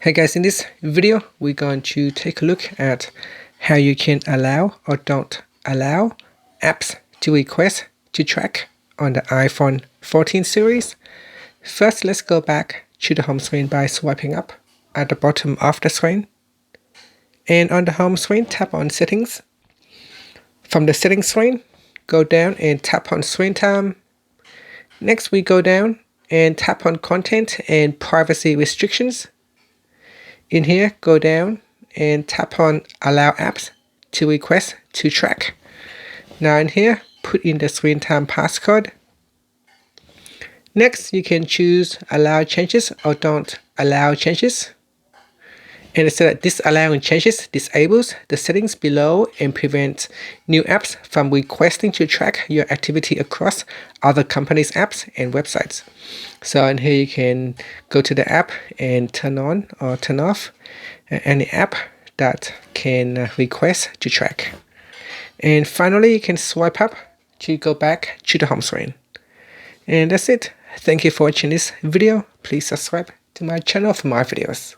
Hey guys, in this video, we're going to take a look at how you can allow or don't allow apps to request to track on the iPhone 14 series. First, let's go back to the home screen by swiping up at the bottom of the screen. And on the home screen, tap on Settings. From the Settings screen, go down and tap on Screen Time. Next, we go down and tap on Content and Privacy Restrictions. In here, go down and tap on Allow Apps to request to track. Now in here, put in the screen time passcode. Next, you can choose Allow Changes or Don't Allow Changes. And instead of disallowing changes disables the settings below and prevents new apps from requesting to track your activity across other companies' apps and websites. So in here you can go to the app and turn on or turn off any app that can request to track. And finally, you can swipe up to go back to the home screen. And that's it. Thank you for watching this video. Please subscribe to my channel for more videos.